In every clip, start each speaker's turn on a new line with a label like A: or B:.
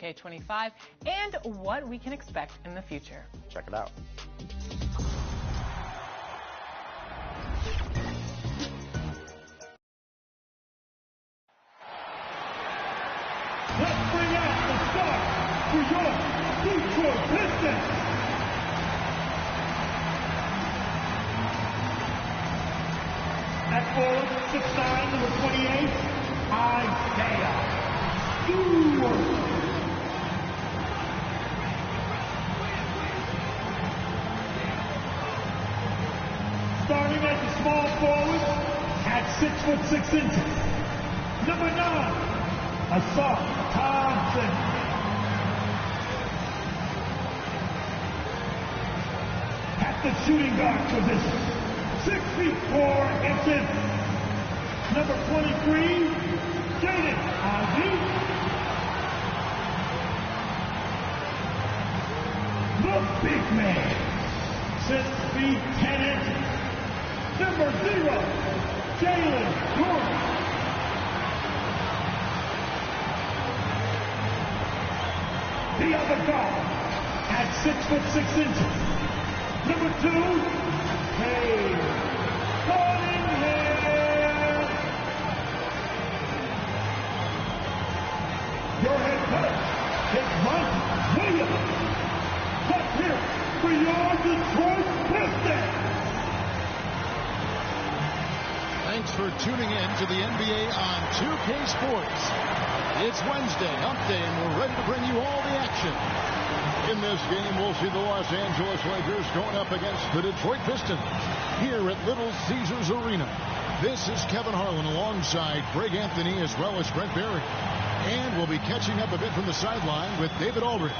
A: 2K25 and what we can expect in the future.
B: Check it out.
C: Let's bring out the start for your Detroit Pistons. At forward, 6'9", number 28, Isaiah Stewart. Starting at the small forward at 6'6", number 9, Assault Thompson. At the shooting guard position, 6'4", number 23, Jaden Ivey. The big man, 6'10", number 0, Jalen Jordan. The other guard at 6'6", number 2, Cade Cunningham. Your head coach is Mike Williams. Let's hear it for your Detroit Pistons.
D: Thanks for tuning in to the NBA on 2K Sports. It's Wednesday, hump day, and we're ready to bring you all the action. In this game, we'll see the Los Angeles Lakers going up against the Detroit Pistons here at Little Caesars Arena. This is Kevin Harlan alongside Greg Anthony as well as Brent Berry. And we'll be catching up a bit from the sideline with David Aldridge.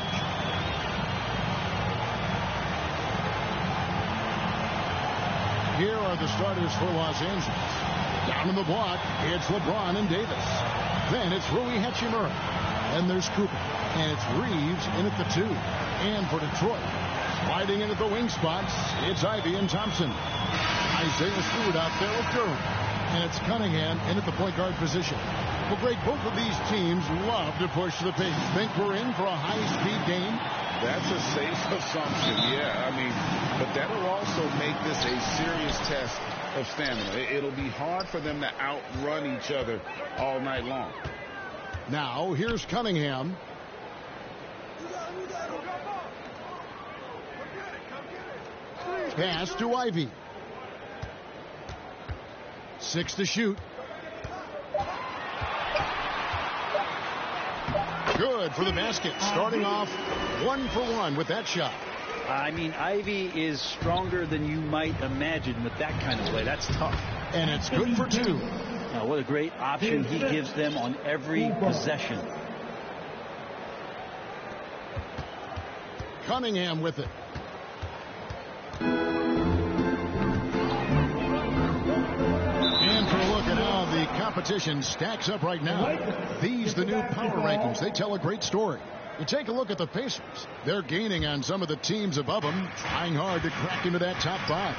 D: Here are the starters for Los Angeles. Down in the block, it's LeBron and Davis. Then it's Rui Hachimura. And there's Cooper. And it's Reeves in at the 2. And for Detroit, sliding in at the wing spots, it's Ivey and Thompson. Isaiah Stewart out there with Durham. And it's Cunningham in at the point guard position. Well, Greg, both of these teams love to push the pace. Think we're in for a high-speed game?
E: That's a safe assumption, yeah. I mean, but that'll also make this a serious test of stamina. It'll be hard for them to outrun each other all night long.
D: Now, here's Cunningham. Pass to Ivey. 6 to shoot. Good for the basket. Starting off 1 for 1 with that shot.
F: I mean, Ivey is stronger than you might imagine with that kind of play. That's tough.
D: And it's good for 2.
F: Now, what a great option he gives them on every possession.
D: Cunningham with it. And for a look at how the competition stacks up right now. These, the new power rankings, they tell a great story. You take a look at the Pacers. They're gaining on some of the teams above them, trying hard to crack into that top 5.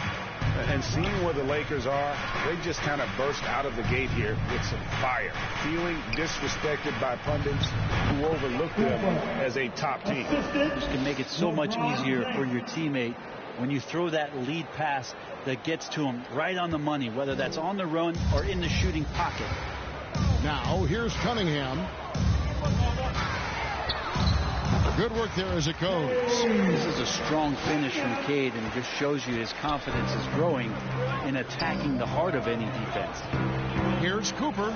E: And seeing where the Lakers are, they just kind of burst out of the gate here with some fire, feeling disrespected by pundits who overlook them as a top team.
F: This can make it so much easier for your teammate when you throw that lead pass that gets to him right on the money, whether that's on the run or in the shooting pocket.
D: Now, here's Cunningham. Good work there as it goes.
F: This is a strong finish from Cade, and it just shows you his confidence is growing in attacking the heart of any defense.
D: Here's Cooper.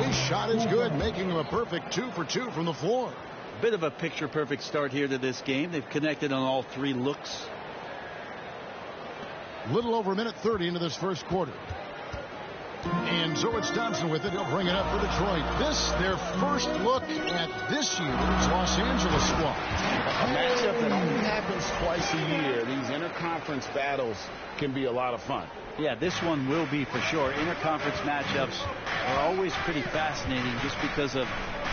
D: His shot is good, making him a perfect 2 for 2 from the floor.
F: Bit of a picture-perfect start here to this game. They've connected on all 3 looks.
D: Little over a minute 30 into this first quarter. And so it's Thompson with it. He'll bring it up for Detroit. This, their first look at this year's Los Angeles squad.
E: A matchup that only happens twice a year. These interconference battles can be a lot of fun.
F: Yeah, this one will be for sure. Interconference matchups are always pretty fascinating just because of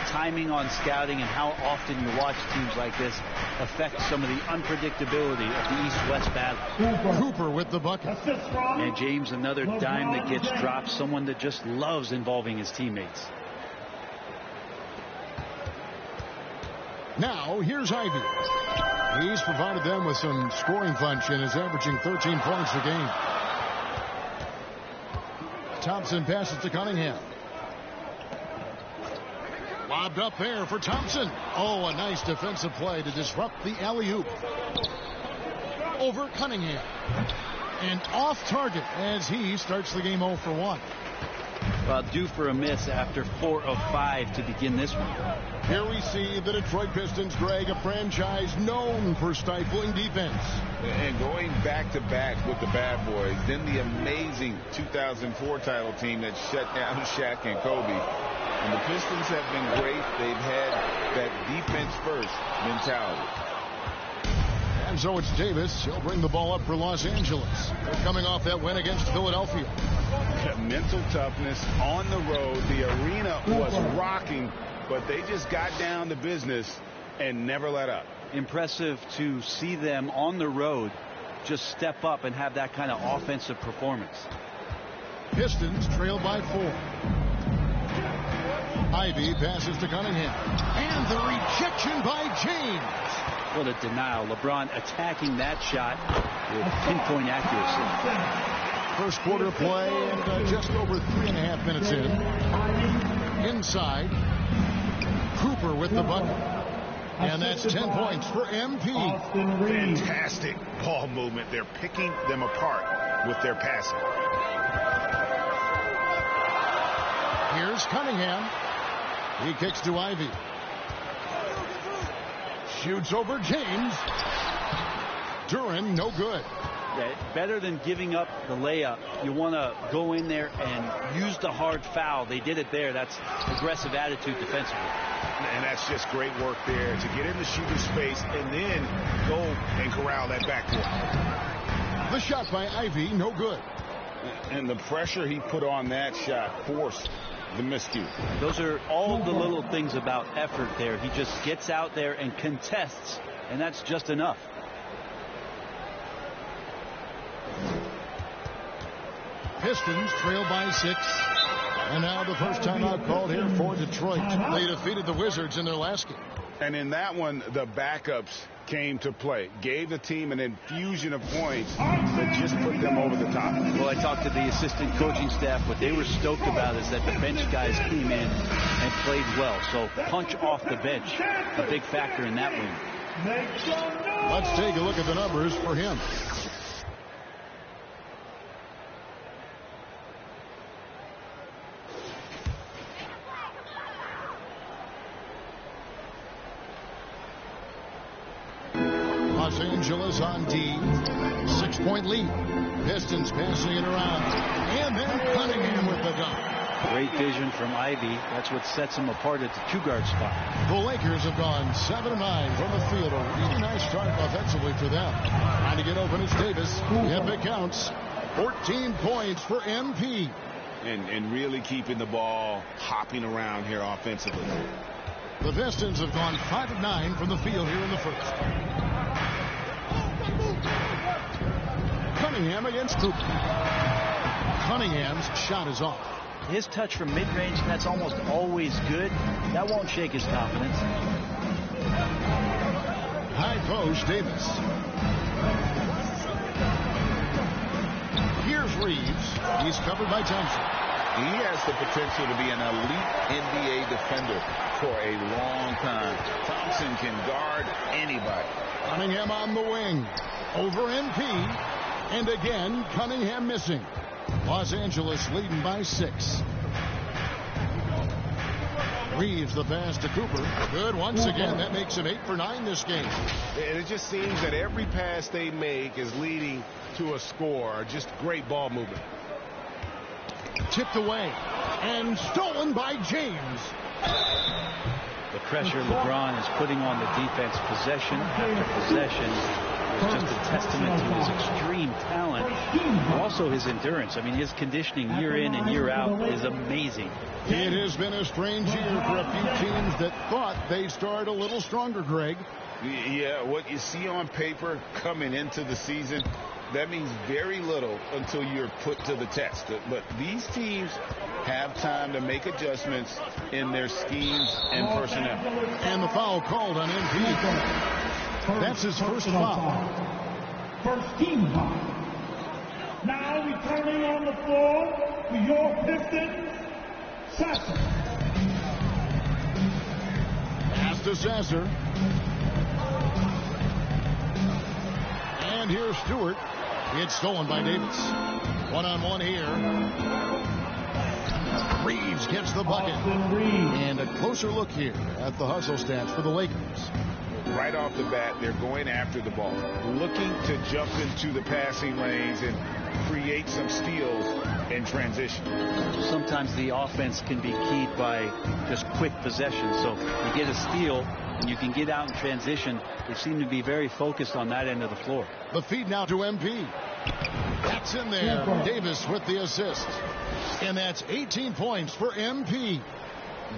F: timing on scouting and how often you watch teams like this affect some of the unpredictability of the East-West battle.
D: Cooper with the bucket.
F: And James, another dime that gets dropped, someone that just loves involving his teammates.
D: Now, here's Ivy. He's provided them with some scoring punch and is averaging 13 points a game. Thompson passes to Cunningham. Lobbed up there for Thompson. Oh, a nice defensive play to disrupt the alley-oop. Over Cunningham. And off target as he starts the game 0 for 1.
F: Well, due for a miss after 4 of 5 to begin this one.
D: Here we see the Detroit Pistons, Greg, a franchise known for stifling defense.
E: And going back-to-back with the bad boys, then the amazing 2004 title team that shut down Shaq and Kobe. And the Pistons have been great. They've had that defense-first mentality.
D: And so it's Davis. He'll bring the ball up for Los Angeles. They're coming off that win against Philadelphia.
E: Mental toughness on the road. The arena was rocking, but they just got down to business and never let up.
F: Impressive to see them on the road just step up and have that kind of offensive performance.
D: Pistons trail by 4. Ivy passes to Cunningham. And the rejection by James.
F: What a denial. LeBron attacking that shot with pinpoint accuracy.
D: First quarter play and just over 3.5 minutes in. Inside. Cooper with the bucket. And that's 10 points for MP.
E: Fantastic ball movement. They're picking them apart with their passing.
D: Here's Cunningham. He kicks to Ivy. Shoots over James. Duran, no good.
F: Yeah, better than giving up the layup. You want to go in there and use the hard foul. They did it there. That's aggressive attitude defensively.
E: And that's just great work there to get in the shooting space and then go and corral that backcourt.
D: The shot by Ivy, no good.
E: And the pressure he put on that shot forced the miscue.
F: Those are all the little things about effort there. He just gets out there and contests, and that's just enough.
D: Pistons trail by 6. And now the first timeout called here for Detroit. They defeated the Wizards in their last game.
E: And in that one, the backups came to play. Gave the team an infusion of points that just put them over the top.
F: Well, I talked to the assistant coaching staff. What they were stoked about is that the bench guys came in and played well. So punch off the bench, a big factor in that win.
D: Let's take a look at the numbers for him. Los Angeles on D. 6-point lead. Pistons passing it around. And then Cunningham with the dunk.
F: Great vision from Ivy. That's what sets him apart at the 2-guard spot.
D: The Lakers have gone 7-9 from the field. A really nice start offensively for them. Trying to get open is Davis. If it counts, 14 points for MP.
E: And really keeping the ball hopping around here offensively.
D: The Pistons have gone 5 of 9 from the field here in the first. Cunningham against Cooper. Cunningham's shot is off.
F: His touch from mid-range, that's almost always good. That won't shake his confidence.
D: High post, Davis. Here's Reeves. He's covered by Thompson.
E: He has the potential to be an elite NBA defender for a long time. Thompson can guard anybody.
D: Cunningham on the wing. Over MP. And again, Cunningham missing. Los Angeles leading by 6. Reeves the pass to Cooper. Good once again. That makes him 8 for 9 this game.
B: And it just seems that every pass they make is leading to a score. Just great ball movement.
D: Tipped away and stolen by James.
F: The pressure LeBron is putting on the defense possession after possession is just a testament to his extreme talent, also his endurance. I mean, his conditioning year in and year out is amazing.
D: It has been a strange year for a few teams that thought they'd start a little stronger, Greg.
E: Yeah, what you see on paper coming into the season that means very little until you're put to the test. But these teams have time to make adjustments in their schemes and personnel.
D: And the foul called on MP. That's his first foul.
C: First team foul. Now returning on the floor to your Pistons, Sasser.
D: Pass to Sasser. And here's Stewart. It's stolen by Davis. One-on-one here. Reeves gets the bucket. And a closer look here at the hustle stats for the Lakers.
E: Right off the bat, they're going after the ball, looking to jump into the passing lanes and create some steals in transition.
F: Sometimes the offense can be keyed by just quick possession. So you get a steal and you can get out in transition. They seem to be very focused on that end of the floor.
D: The feed now to MP. That's in there. Davis with the assist. And that's 18 points for MP.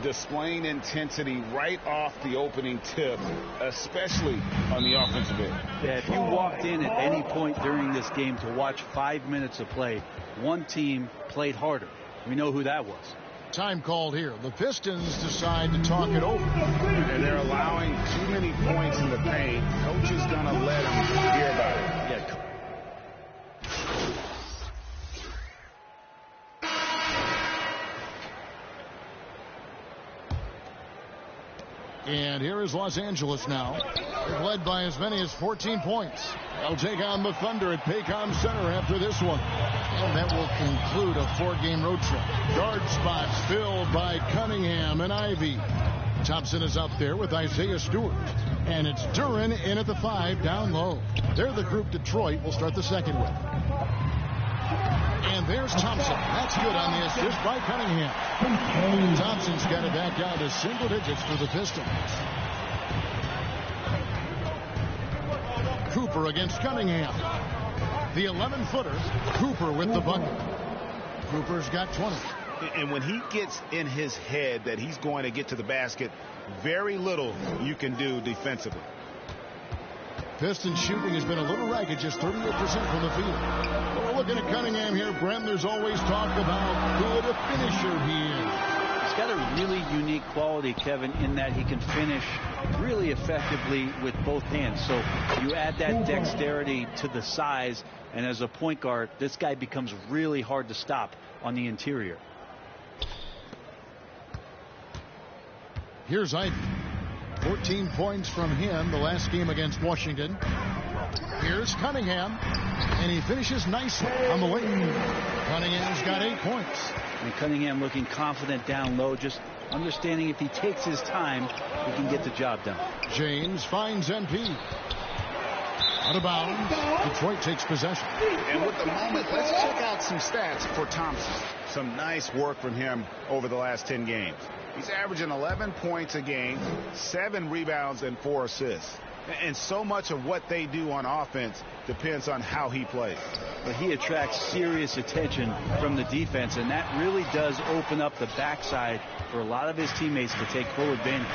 E: Displaying intensity right off the opening tip, especially on the offensive end.
F: Yeah, if you walked in at any point during this game to watch 5 minutes of play, one team played harder. We know who that was.
D: Time called here. The Pistons decide to talk it over.
E: And they're allowing too many points in the paint. Coach is going to let them hear about it.
F: Yeah.
D: And here is Los Angeles now. They're led by as many as 14 points. They'll take on the Thunder at Paycom Center after this one. And that will conclude a 4-game road trip. Guard spots filled by Cunningham and Ivy. Thompson is up there with Isaiah Stewart. And it's Duran in at the 5 down low. They're the group Detroit will start the second with. And there's Thompson. That's good on the assist by Cunningham. Thompson's got it back down to single digits for the Pistons. Cooper against Cunningham. The 11-footer. Cooper with the bucket. Cooper's got 20.
E: And when he gets in his head that he's going to get to the basket, very little you can do defensively.
D: Pistons shooting has been a little ragged, just 38% from the field. Well, we're looking at Cunningham here, Brent. There's always talk about who a finisher he is.
F: He's got a really unique quality, Kevin, in that he can finish really effectively with both hands. So you add that dexterity to the size, and as a point guard, this guy becomes really hard to stop on the interior.
D: Here's Ivy. 14 points from him the last game against Washington. Here's Cunningham, and he finishes nicely on the wing. Cunningham's got 8 points.
F: And Cunningham looking confident down low, just understanding if he takes his time, he can get the job done.
D: James finds MP. Out of bounds. Detroit takes possession.
E: And with the moment, let's check out some stats for Thompson. Some nice work from him over the last 10 games. He's averaging 11 points a game, 7 rebounds, and 4 assists. And so much of what they do on offense depends on how he plays.
F: But he attracts serious attention from the defense, and that really does open up the backside for a lot of his teammates to take full advantage.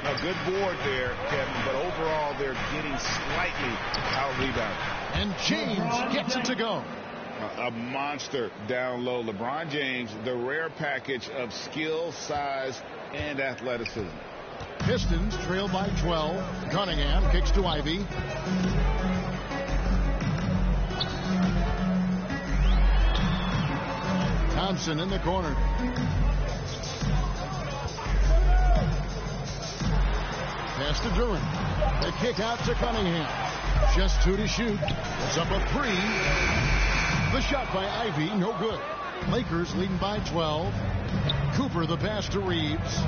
E: A good board there, Kevin, but overall they're getting slightly out-rebounded.
D: And James gets it to go.
E: A monster down low. LeBron James, the rare package of skill, size, and athleticism.
D: Pistons trail by 12. Cunningham kicks to Ivy. Thompson in the corner. Pass to Duran. The kick out to Cunningham. Just 2 to shoot. It's up a 3. The shot by Ivy, no good. Lakers leading by 12. Cooper the pass to Reeves.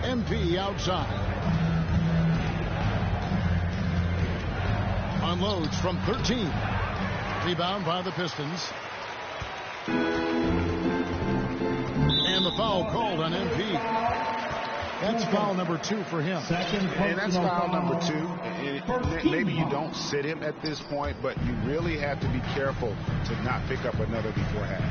D: MP outside. Unloads from 13. Rebound by the Pistons. And the foul called on MP. That's foul number 2 for him.
E: And that's foul number 2. And maybe you don't sit him at this point, but you really have to be careful to not pick up another before half.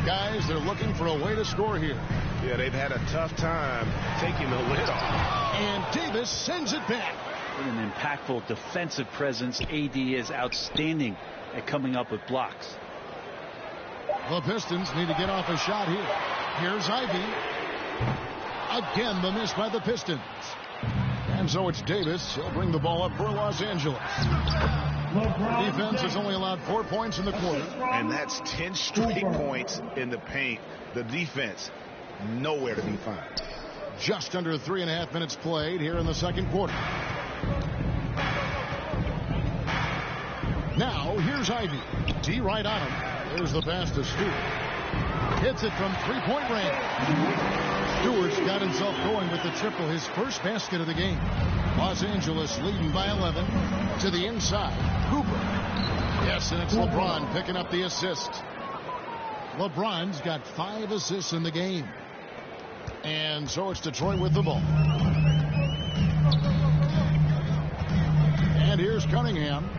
D: Guys, they're looking for a way to score here.
B: Yeah, they've had a tough time taking the lid off.
D: And Davis sends it back.
F: What an impactful defensive presence. AD is outstanding at coming up with blocks.
D: The Pistons need to get off a shot here. Here's Ivy. Again, the miss by the Pistons. And so it's Davis. He'll bring the ball up for Los Angeles. Defense has only allowed 4 points in the quarter.
E: And that's 10 straight points in the paint. The defense, nowhere to be found.
D: Just under 3.5 minutes played here in the second quarter. Now, here's Ivy. D right on him. There's the pass to Stewart. Hits it from three-point range. Stewart's got himself going with the triple, his first basket of the game. Los Angeles leading by 11 to the inside. Cooper. Yes, and it's LeBron picking up the assist. LeBron's got 5 assists in the game. And so it's Detroit with the ball. And here's Cunningham.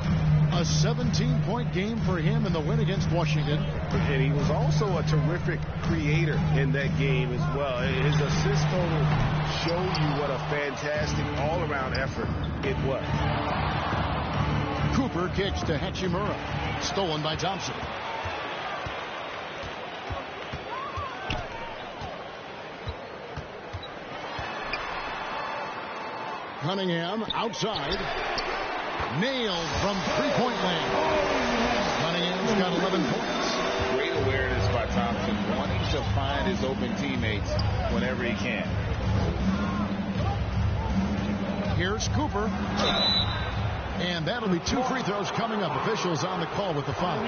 D: A 17-point game for him in the win against Washington.
B: And he was also a terrific creator in that game as well. His assist total show you what a fantastic all-around effort it was.
D: Cooper kicks to Hachimura. Stolen by Thompson. Cunningham outside. Nailed from three-point land. Cunningham's got 11 points.
E: Great awareness by Thompson, wanting to find his open teammates whenever he can.
D: Here's Cooper. And that'll be 2 free throws coming up. Officials on the call with the foul.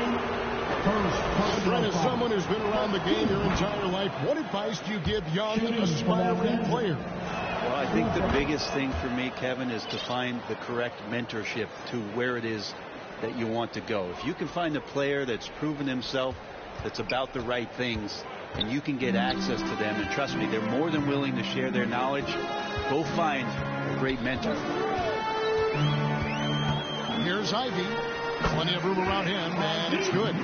D: Brent, as someone who's been around the game your entire life, what advice do you give young, aspiring players?
F: Well, I think the biggest thing for me, Kevin, is to find the correct mentorship to where it is that you want to go. If you can find a player that's proven himself, that's about the right things, and you can get access to them, and trust me, they're more than willing to share their knowledge, go find a great mentor.
D: Here's Ivy. Plenty of room around him, and it's good.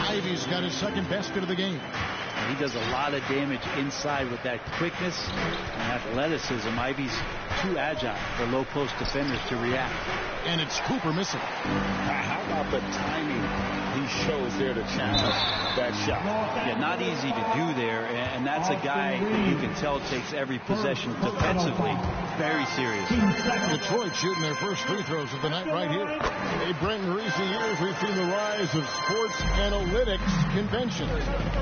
D: Ivy's got his second basket of the game.
F: He does a lot of damage inside with that quickness and athleticism. Ivy's too agile for low post defenders to react.
D: And it's Cooper missing.
E: How about the timing he shows there to challenge that shot?
F: Yeah, not easy to do there, and that's a guy that you can tell takes every possession defensively very seriously.
D: Detroit shooting their first free throws of the night right here. Hey, Brent, in recent years, we've seen the rise of sports analytics conventions,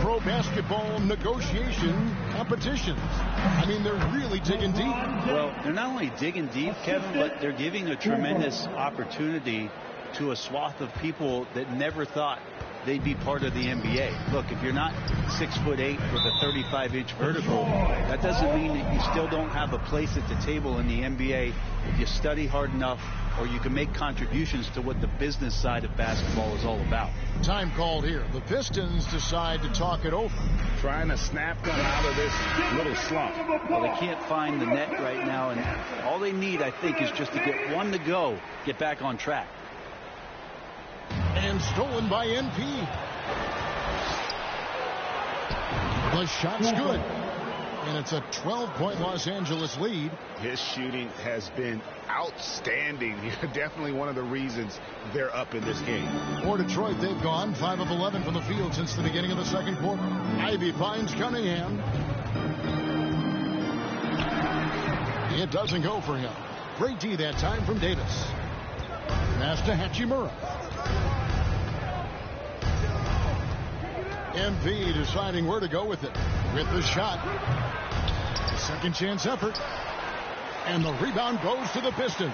D: pro basketball negotiation competitions. I mean, they're really digging deep.
F: Well, they're not only digging deep, Kevin, but they're giving a tremendous opportunity to a swath of people that never thought they'd be part of the NBA. Look, if you're not 6'8" with a 35-inch vertical, that doesn't mean that you still don't have a place at the table in the NBA if you study hard enough, or you can make contributions to what the business side of basketball is all about.
D: Time called here. The Pistons decide to talk it over.
E: Trying to snap them out of this little slump.
F: Well, they can't find the net right now, and all they need, I think, is just to get one to go, get back on track.
D: And stolen by NP. The shot's good. And it's a 12-point Los Angeles lead.
B: His shooting has been outstanding. Definitely one of the reasons they're up in this game.
D: For Detroit, they've gone 5 of 11 from the field since the beginning of the second quarter. Ivy finds Cunningham. It doesn't go for him. Great D that time from Davis. Pass to Hachimura. MP deciding where to go with it. With the shot. A second chance effort. And the rebound goes to the Pistons.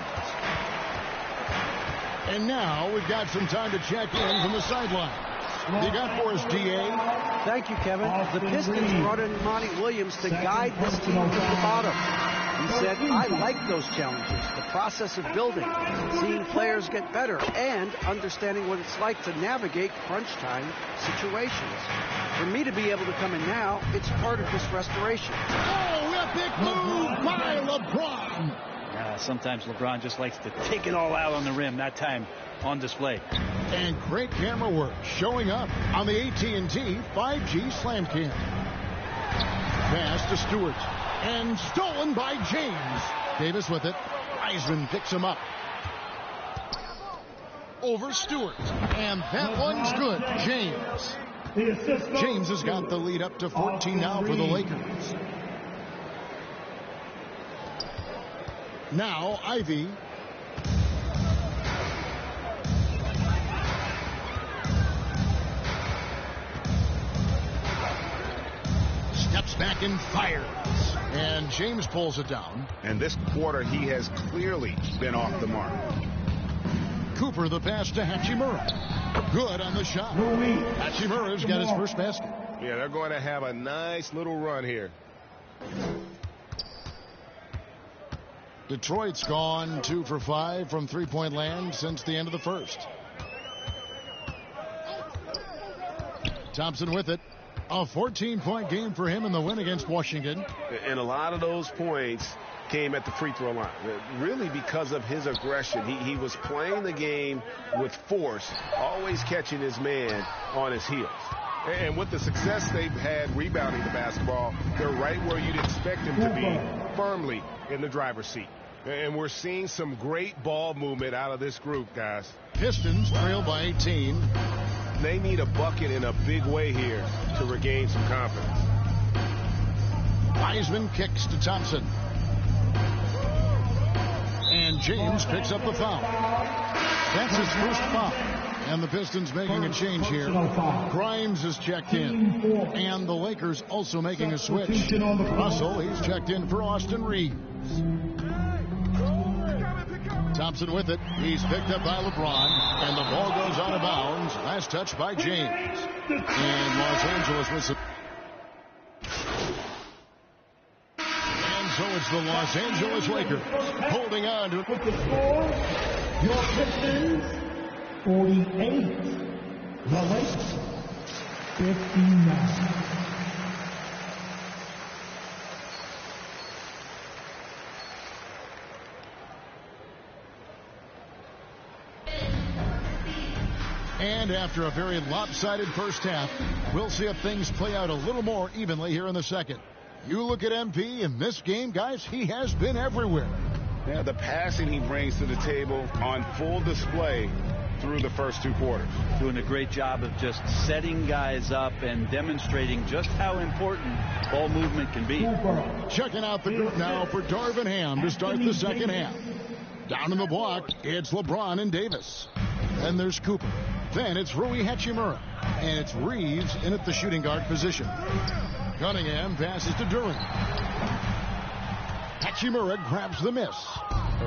D: And now we've got some time to check in from the sideline. You got for us, D.A.?
G: Thank you, Kevin. The Pistons brought in Monty Williams to guide this team from the bottom. He said, I like those challenges, the process of building, seeing players get better, and understanding what it's like to navigate crunch time situations. For me to be able to come in now, it's part of this restoration.
D: Oh, epic move by LeBron.
F: Sometimes LeBron just likes to take it all out on the rim, that time on display.
D: And great camera work showing up on the AT&T 5G Slam Cam. Pass to Stewart. And stolen by James. Davis with it. Wiseman picks him up. Over Stewart. And that one's good. James. James has got the lead up to 14 now for the Lakers. Now Ivy. Steps back and fires. And James pulls it down.
B: And this quarter, he has clearly been off the mark.
D: Cooper, the pass to Hachimura. Good on the shot. Hachimura's got his first basket.
B: Yeah, they're going to have a nice little run here.
D: Detroit's gone 2 for 5 from three-point land since the end of the first. Thompson with it. A 14-point game for him in the win against Washington.
B: And a lot of those points came at the free throw line, really because of his aggression. He was playing the game with force, always catching his man on his heels. And with the success they've had rebounding the basketball, they're right where you'd expect them to be, firmly in the driver's seat. And we're seeing some great ball movement out of this group, guys.
D: Pistons trail by 18.
B: They need a bucket in a big way here to regain some confidence.
D: Wiseman kicks to Thompson. And James picks up the foul. That's his first foul. And the Pistons making a change here. Grimes is checked in. And the Lakers also making a switch. Russell, he's checked in for Austin Reeves. Thompson with it. He's picked up by LeBron. And the ball goes out of bounds. Last touch by James. And Los Angeles with some. And so it's the Los Angeles Lakers holding on to.
C: With the score, your Pistons 48. The Lakers 59.
D: And after a very lopsided first half, we'll see if things play out a little more evenly here in the second. You look at MP in this game, guys, he has been everywhere.
E: Yeah, the passing he brings to the table on full display through the first 2 quarters.
F: Doing a great job of just setting guys up and demonstrating just how important ball movement can be.
D: Checking out the group now for Darvin Ham to start the second half. Down in the block, it's LeBron and Davis. Then there's Cooper. Then it's Rui Hachimura. And it's Reeves in at the shooting guard position. Cunningham passes to Duran. Hachimura grabs the miss.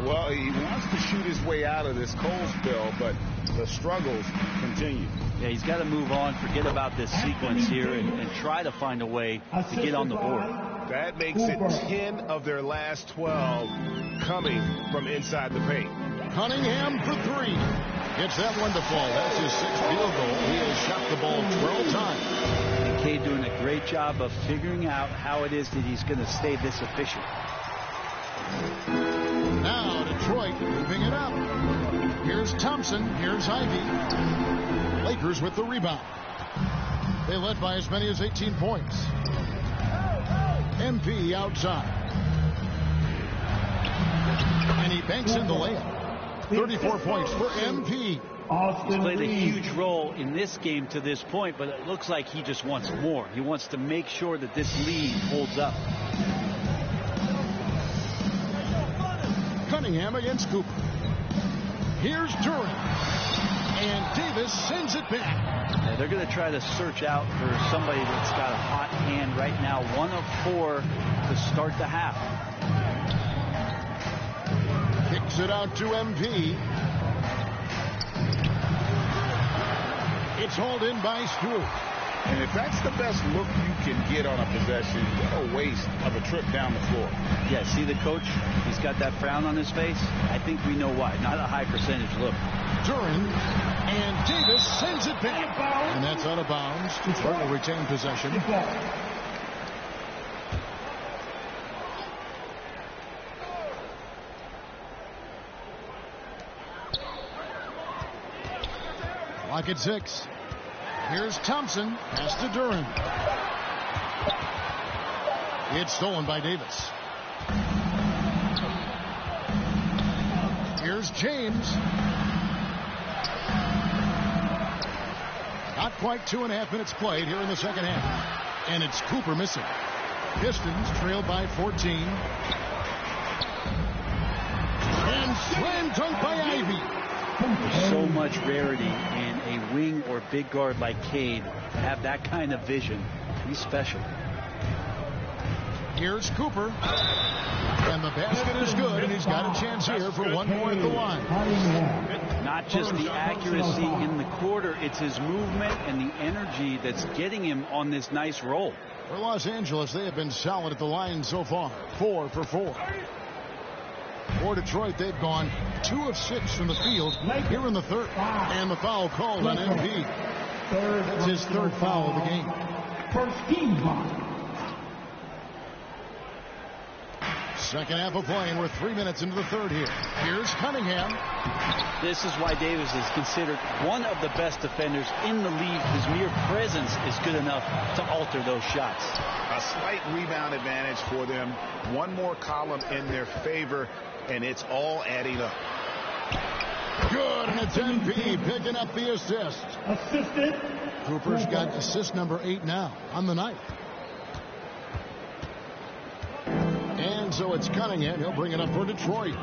E: Well, he wants to shoot his way out of this cold spell, but the struggles continue.
F: Yeah, he's got to move on, forget about this sequence here, and try to find a way to get on the board.
B: That makes it 10 of their last 12 coming from inside the paint.
D: Cunningham for 3. Gets that one to fall. That's his 6th field goal. He has shot the ball 12 times.
F: And Cade doing a great job of figuring out how it is that he's going to stay this efficient.
D: Now Detroit moving it up. Here's Thompson. Here's Ivy. Lakers with the rebound. They led by as many as 18 points. MP outside. And he banks in the layup. 34 points for MP.
F: He's played a huge role in this game to this point, but it looks like he just wants more. He wants to make sure that this lead holds up.
D: Cunningham against Cooper. Here's Duran. And Davis sends it back.
F: Yeah, they're going to try to search out for somebody that's got a hot hand right now. 1 of 4 to start the half.
D: Kicks it out to MP. It's hauled in by Stewart.
E: And if that's the best look you can get on a possession, what a waste of a trip down the floor.
F: Yeah, see the coach? He's got that frown on his face. I think we know why. Not a high percentage look.
D: Duran and Davis sends it back. And that's out of bounds. Detroit will retain possession. Clock at 6. Here's Thompson. Pass to Duran. It's stolen by Davis. Here's James. Not quite 2.5 minutes played here in the second half. And it's Cooper missing. Pistons trailed by 14. And slam dunk by Ivy.
F: So much rarity in a wing or big guard like Cade to have that kind of vision. He's special.
D: Here's Cooper. And the basket is good, and he's got a chance here for one more at the line.
F: Not just the accuracy in the quarter, it's his movement and the energy that's getting him on this nice roll.
D: For Los Angeles, they have been solid at the line so far. 4 for 4. For Detroit, they've gone 2 of 6 from the field here in the third. And the foul called on MP. That's his third foul of the game.
C: First team foul.
D: Second half of play, and we're 3 minutes into the third here. Here's Cunningham.
F: This is why Davis is considered one of the best defenders in the league. His mere presence is good enough to alter those shots.
E: A slight rebound advantage for them. One more column in their favor, and it's all adding up.
D: Good, and it's MP picking up the assist.
C: Assisted.
D: Cooper's got assist number 8 now on the night. And so it's Cunningham. He'll bring it up for Detroit.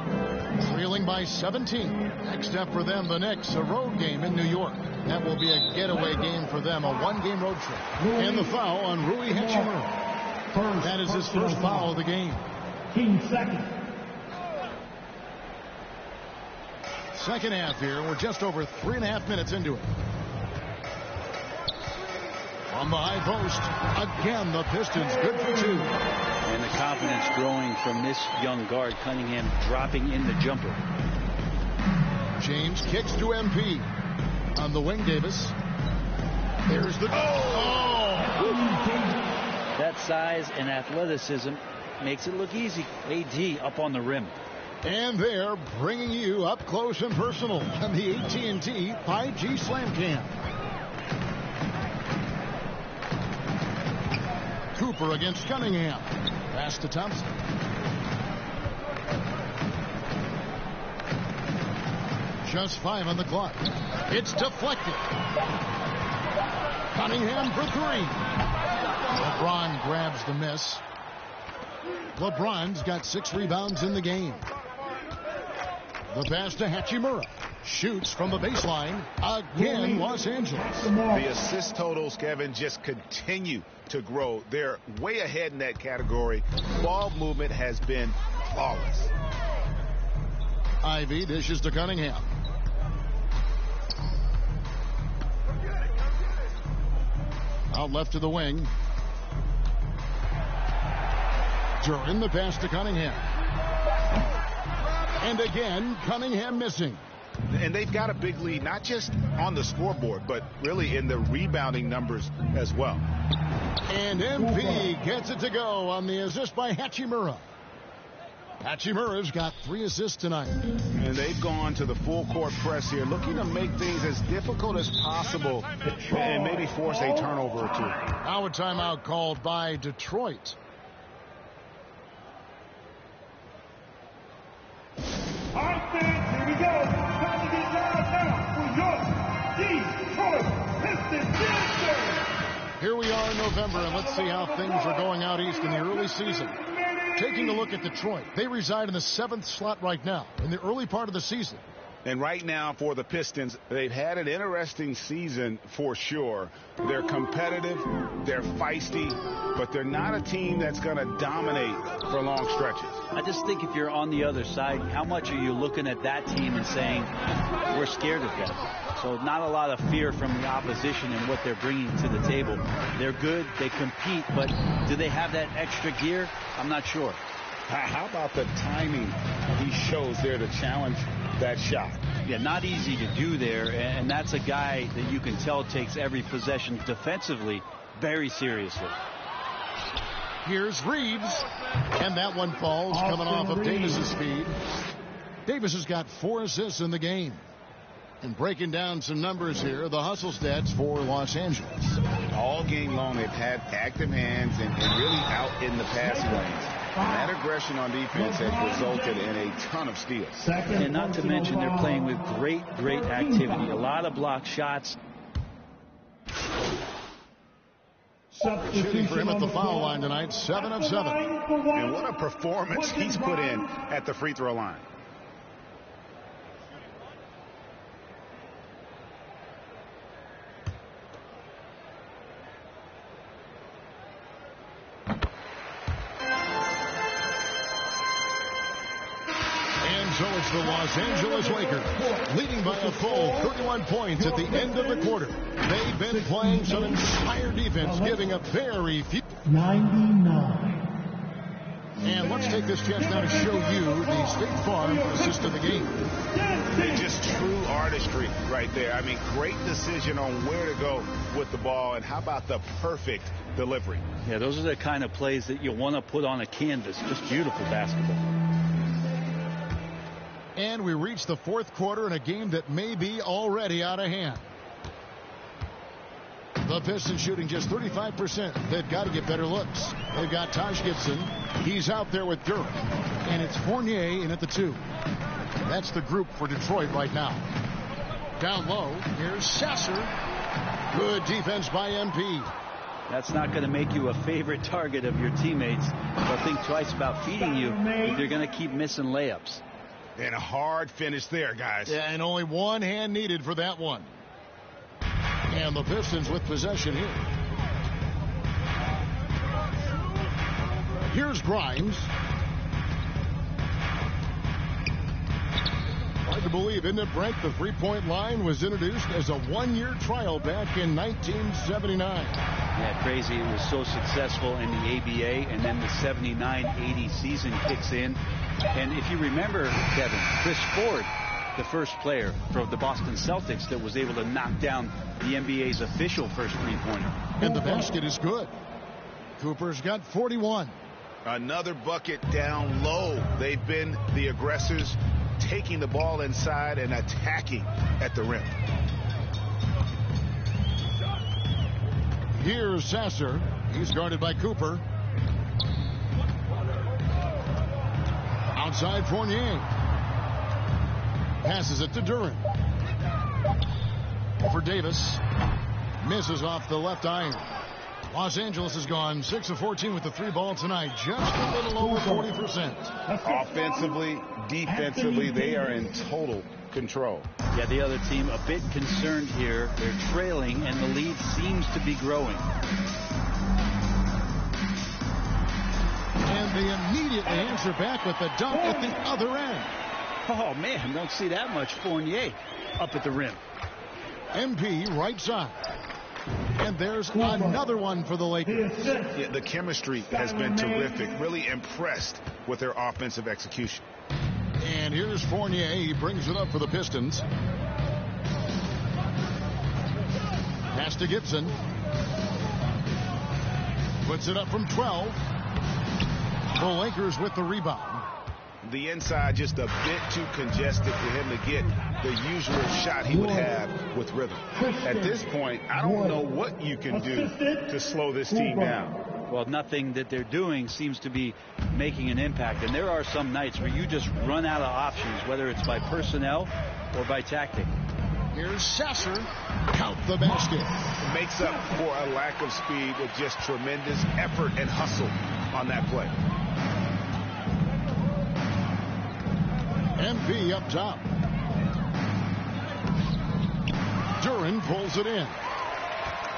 D: Trailing by 17. Next up for them, the Knicks, a road game in New York. That will be a getaway game for them, a one-game road trip. And the foul on Rui Hachimura. That is his first foul of the game.
C: Team second.
D: Second half here. We're just over 3.5 minutes into it. On the high post, again, the Pistons good for 2.
F: And the confidence growing from this young guard, Cunningham, dropping in the jumper.
D: James kicks to MP. On the wing, Davis. There's the...
F: That size and athleticism makes it look easy. AD up on the rim.
D: And they're bringing you up close and personal on the AT&T 5G Slam Cam. Cooper against Cunningham. Pass to Thompson. Just 5 on the clock. It's deflected. Cunningham for 3. LeBron grabs the miss. LeBron's got 6 rebounds in the game. The pass to Hachimura. Shoots from the baseline. Again, Los Angeles.
E: The assist totals, Kevin, just continue to grow. They're way ahead in that category. Ball movement has been flawless.
D: Ivy dishes to Cunningham. Out left to the wing. Duran, the pass to Cunningham. And again, Cunningham missing.
E: And they've got a big lead, not just on the scoreboard, but really in the rebounding numbers as well.
D: And MP gets it to go on the assist by Hachimura. Hachimura's got 3 assists tonight.
E: And they've gone to the full court press here, looking to make things as difficult as possible and maybe force a turnover or 2.
D: Now a timeout called by Detroit.
C: All right, fans, here we go. Time to get loud now for your Detroit Pistons.
D: Here we are in November, and let's see how things are going out east in the early season. Taking a look at Detroit, they reside in the 7th slot right now in the early part of the season.
E: And right now for the Pistons, they've had an interesting season for sure. They're competitive, they're feisty, but they're not a team that's going to dominate for long stretches.
F: I just think if you're on the other side, how much are you looking at that team and saying, we're scared of them? So not a lot of fear from the opposition and what they're bringing to the table. They're good, they compete, but do they have that extra gear? I'm not sure.
E: How about the timing he shows there to challenge that shot?
F: Yeah, not easy to do there, and that's a guy that you can tell takes every possession defensively very seriously.
D: Here's Reeves, and that one falls coming off of Davis's feed. Davis has got 4 assists in the game. And breaking down some numbers here, the hustle stats for Los Angeles.
E: all game long, they've had active hands and really out in the passing lanes. And that aggression on defense has resulted in a ton of steals.
F: And not to mention they're playing with great activity. A lot of block shots.
D: Shooting for him at the foul line tonight, 7 of 7.
B: And what a performance he's put in at the free throw line.
D: So it's the Los Angeles Lakers leading by a full 31 points at the end of the quarter. They've been playing some inspired defense, giving up very few.
C: 99.
D: And let's take this chance now to show you the State Farm assist of the game.
B: Just true artistry right there. I mean, great decision on where to go with the ball, and how about the perfect delivery?
F: Yeah, those are the kind of plays that you want to put on a canvas. Just beautiful basketball.
D: And we reach the fourth quarter in a game that may be already out of hand. The Pistons shooting just 35%. They've got to get better looks. They've got Taj Gibson. He's out there with Durant. And it's Fournier in at the 2. That's the group for Detroit right now. Down low, here's Sasser. Good defense by MP.
F: That's not going to make you a favorite target of your teammates. They'll think twice about feeding you if you're going to keep missing layups.
B: And a hard finish there, guys.
D: Yeah, and only one hand needed for that one. And the Pistons with possession here. Here's Grimes. Hard to believe, isn't it, Brent? The three-point line was introduced as a one-year trial back in 1979.
F: Yeah, crazy. It was so successful in the ABA, and then the 79-80 season kicks in. And if you remember, Kevin, Chris Ford, the first player for the Boston Celtics that was able to knock down the NBA's official first three-pointer.
D: And the basket is good. Cooper's got 41.
B: Another bucket down low. They've been the aggressors, taking the ball inside and attacking at the rim.
D: Here's Sasser. He's guarded by Cooper. Outside Fournier. Passes it to Durant. For Davis. Misses off the left iron. Los Angeles has gone 6 of 14 with the 3 ball tonight. Just a little over 40%.
E: Offensively, defensively, they are in total control.
F: Yeah, the other team a bit concerned here. They're trailing, and the lead seems to be growing.
D: And they immediately answer back with the dunk at the other end.
F: Oh, man, don't see that much Fournier up at the rim.
D: MP right side. And there's another one for the Lakers.
B: Yeah, the chemistry has been terrific. Really impressed with their offensive execution.
D: And here's Fournier. He brings it up for the Pistons. Pass to Gibson. Puts it up from 12. The Lakers with the rebound.
B: The inside just a bit too congested for him to get the usual shot he would have with rhythm. At this point, I don't know what you can do to slow this team down.
F: Well, nothing that they're doing seems to be making an impact. And there are some nights where you just run out of options, whether it's by personnel or by tactic.
D: Here's Sasser. Count the basket.
B: Makes up for a lack of speed with just tremendous effort and hustle on that play.
D: MP up top. Durant pulls it in.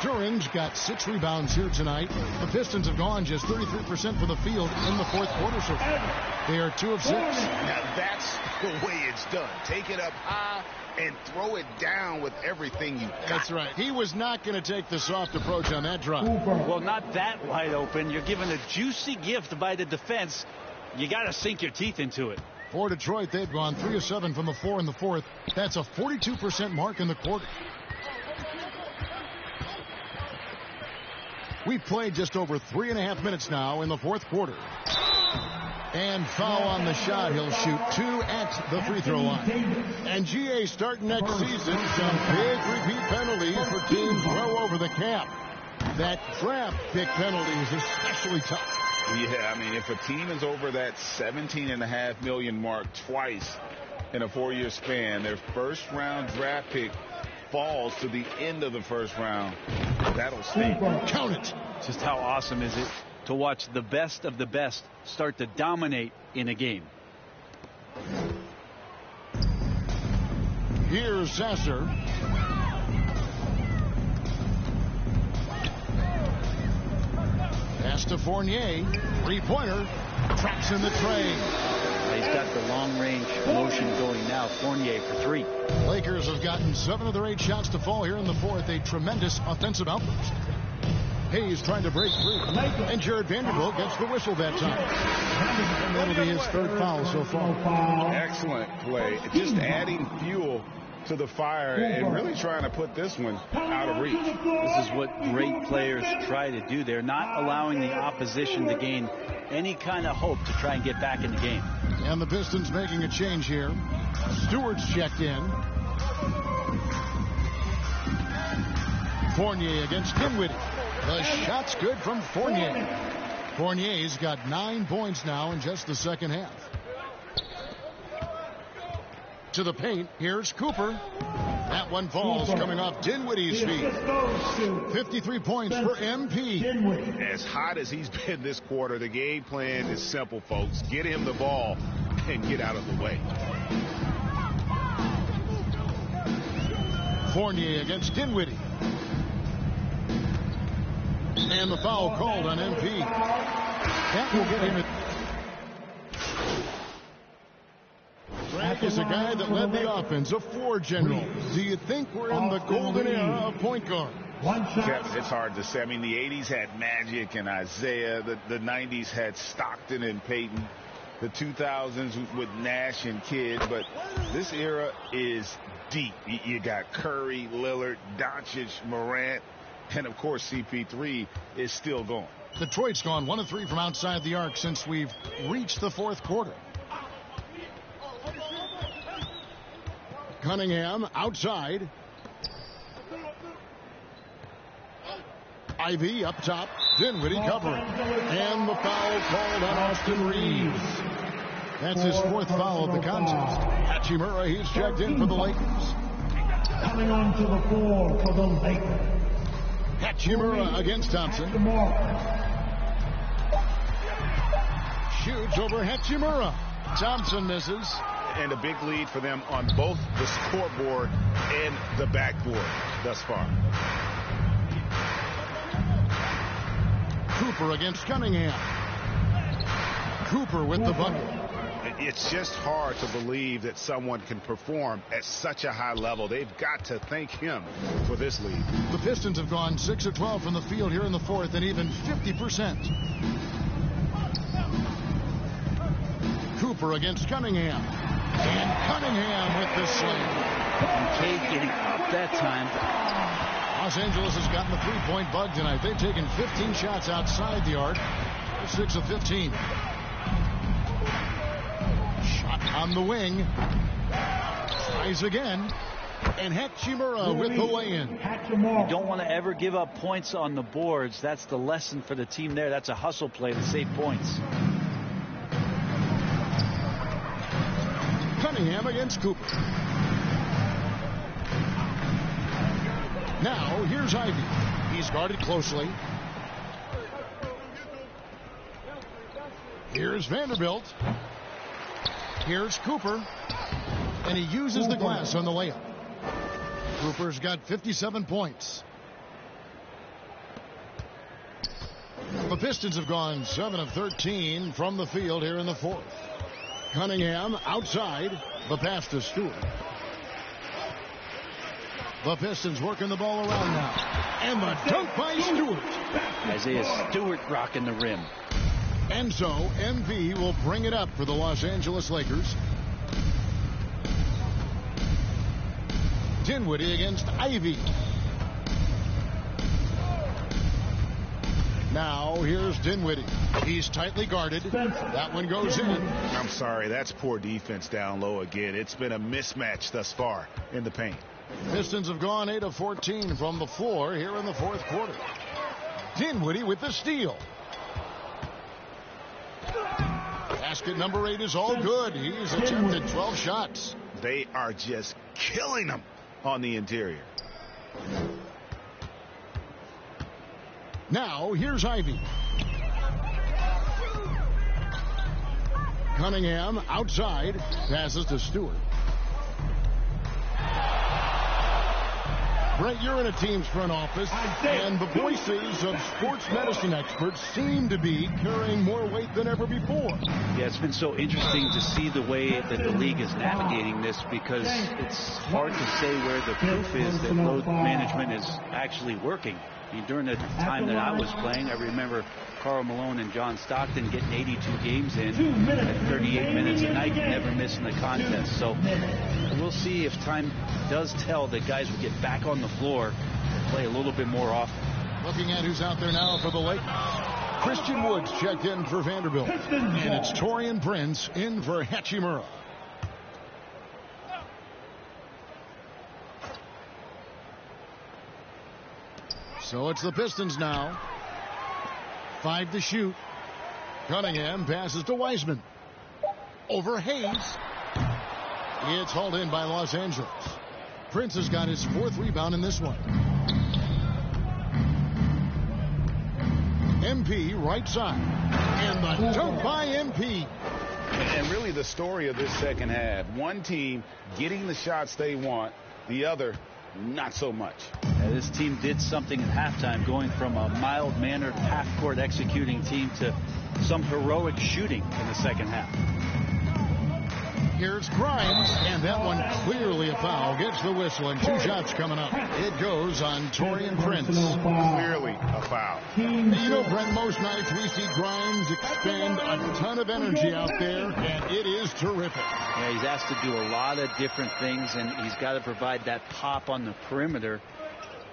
D: Durant's got 6 rebounds here tonight. The Pistons have gone just 33% from the field in the fourth quarter so far. They are 2 of 6.
B: Now that's the way it's done. Take it up high and throw it down with everything you got.
D: That's right. He was not going to take the soft approach on that drive.
F: Well, not that wide open. You're given a juicy gift by the defense. You got to sink your teeth into it.
D: For Detroit, they've gone 3 of 7 from the floor in the fourth. That's a 42% mark in the quarter. We've played just over 3.5 minutes now in the fourth quarter. And foul on the shot. He'll shoot 2 at the free throw line. And GA starting next season, some big repeat penalties for teams well over the cap. That draft pick penalty is especially tough.
E: Yeah, I mean, if a team is over that $17.5 million mark twice in a 4-year span, their first-round draft pick falls to the end of the first round. That'll sting.
D: Count it.
F: Just how awesome is it to watch the best of the best start to dominate in a game?
D: Here's Sasser. Pass to Fournier. Three-pointer. Traps in the tray.
F: He's got the long-range motion going now. Fournier for 3.
D: Lakers have gotten 7 of their 8 shots to fall here in the fourth. A tremendous offensive outburst. Hayes trying to break free. And Jared Vanderbilt gets the whistle that time. And that'll be his 3rd foul so far.
E: Excellent play. Just adding fuel to the fire and really trying to put this one out of reach.
F: This is what great players try to do. They're not allowing the opposition to gain any kind of hope to try and get back in the game.
D: And the Pistons making a change here. Stewart's checked in. Fournier against Dinwiddie. The shot's good from Fournier. Fournier's got 9 points now in just the second half. To the paint, here's Cooper. That one falls coming off Dinwiddie's feet. 53 points for MP.
B: As hot as he's been this quarter, the game plan is simple, folks. Get him the ball and get out of the way.
D: Fournier against Dinwiddie. And the foul called on MP. That will get him at... Frank is a guy that led the offense, a floor general. Do you think we're in the golden era of point guard?
E: It's hard to say. I mean, the 80s had Magic and Isaiah. The 90s had Stockton and Peyton. The 2000s with Nash and Kidd. But this era is deep. You got Curry, Lillard, Doncic, Morant, and, of course, CP3 is still going.
D: Detroit's gone 1 of 3 from outside the arc since we've reached the fourth quarter. Cunningham outside. Ivy up top. Dinwiddie covering. And the foul called on Austin Reeves. That's his 4th foul of the contest. Hachimura, he's checked in for the Lakers.
C: Coming on to the floor for the Lakers.
D: Hachimura against Thompson. Shoots over Hachimura. Thompson misses.
B: And a big lead for them on both the scoreboard and the backboard thus far.
D: Cooper against Cunningham. Cooper with the bucket.
B: It's just hard to believe that someone can perform at such a high level. They've got to thank him for this lead.
D: The Pistons have gone 6 of 12 from the field here in the fourth and even 50%. Cooper against Cunningham. And Cunningham with the slam.
F: And Cade getting up that time.
D: Los Angeles has gotten the 3-point bug tonight. They've taken 15 shots outside the arc. 6 of 15. Shot on the wing. Tries again. And Hachimura with the lay-in.
F: You don't want to ever give up points on the boards. That's the lesson for the team there. That's a hustle play to save points.
D: Cunningham against Cooper. Now, here's Ivy. He's guarded closely. Here's Vanderbilt. Here's Cooper. And he uses the glass on the layup. Cooper's got 57 points. The Pistons have gone 7 of 13 from the field here in the fourth. Cunningham outside. The pass to Stewart. The Pistons working the ball around now. And the dunk by Stewart.
F: Isaiah Stewart rocking the rim.
D: And so MV will bring it up for the Los Angeles Lakers. Dinwiddie against Ivy. Now here's Dinwiddie. He's tightly guarded. That one goes in.
B: I'm sorry, that's poor defense down low again. It's been a mismatch thus far in the paint.
D: Pistons have gone 8 of 14 from the floor here in the fourth quarter. Dinwiddie with the steal. Basket number 8 is all good. He's attempted 12 shots.
B: They are just killing them on the interior.
D: Now, here's Ivy. Cunningham outside. Passes to Stewart. Brett, you're in a team's front office, and the voices of sports medicine experts seem to be carrying more weight than ever before.
F: Yeah, it's been so interesting to see the way that the league is navigating this, because it's hard to say where the proof is that load management is actually working. I mean, during the time that I was playing, I remember Karl Malone and John Stockton getting 82 games in at 38 minutes a night and never missing a contest. So we'll see if time does tell that guys will get back on the floor and play a little bit more often.
D: Looking at who's out there now for the Lakers. Christian Woods checked in for Vanderbilt. And it's Taurean Prince in for Hachimura. So it's the Pistons now. 5 to shoot. Cunningham passes to Wiseman. Over Hayes. It's hauled in by Los Angeles. Prince has got his 4th rebound in this one. MP right side. And the dunk by MP.
E: And really the story of this second half. One team getting the shots they want, the other not so much.
F: Yeah, this team did something at halftime, going from a mild-mannered half-court executing team to some heroic shooting in the second half.
D: Here's Grimes, and that one clearly a foul. Gets the whistle, and 2 shots coming up. It goes on Taurean Prince.
B: Clearly a foul.
D: You know, Brent, most nights we see Grimes expend a ton of energy out there, and it is terrific.
F: Yeah, he's asked to do a lot of different things, and he's got to provide that pop on the perimeter.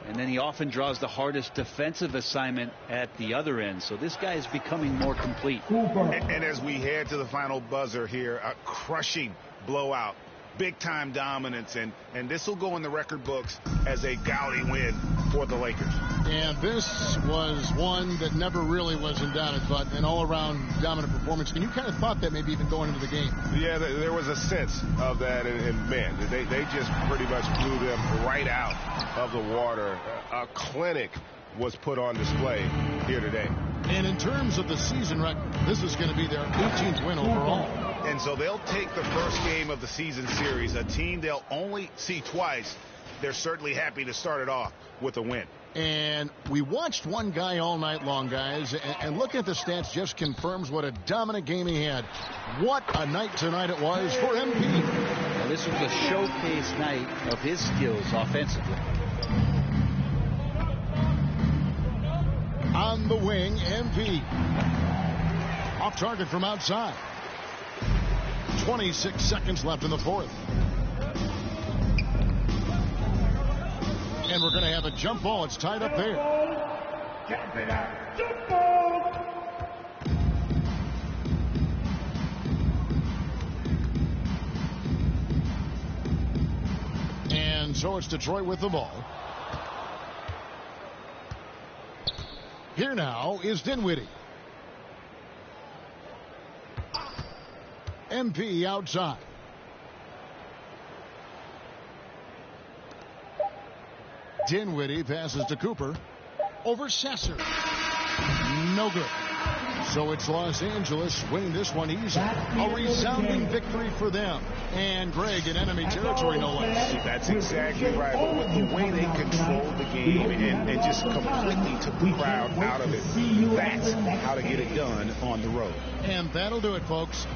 F: And then he often draws the hardest defensive assignment at the other end. So this guy is becoming more complete.
E: And as we head to the final buzzer here, a crushing blowout, big-time dominance, and this will go in the record books as a gaudy win for the Lakers.
D: And this was one that never really was in doubt, but an all-around dominant performance. And you kind of thought that maybe even going into the game.
B: Yeah, there was a sense of that, and man, they just pretty much blew them right out of the water. A clinic was put on display here today.
D: And in terms of the season record, this is going to be their 18th win overall.
E: And so they'll take the first game of the season series, a team they'll only see twice. They're certainly happy to start it off with a win.
D: And we watched one guy all night long, guys, and looking at the stats just confirms what a dominant game he had. What a night tonight it was for MP.
F: Now, this was a showcase night of his skills offensively.
D: On the wing, MP. Off target from outside. 26 seconds left in the 4th. And we're going to have a jump ball. It's tied up there.
C: Jump ball.
D: And so it's Detroit with the ball. Here now is Dinwiddie. MP outside. Dinwiddie passes to Cooper. Over Sasser. No good. So it's Los Angeles winning this one easy. A resounding victory for them. And Greg in enemy territory, no less.
B: That's exactly right. But with the way they controlled the game and just completely took the crowd out of it, that's how to get it done on the road.
D: And that'll do it, folks.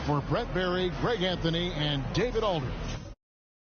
D: For Brett Berry, Greg Anthony, and David Aldridge,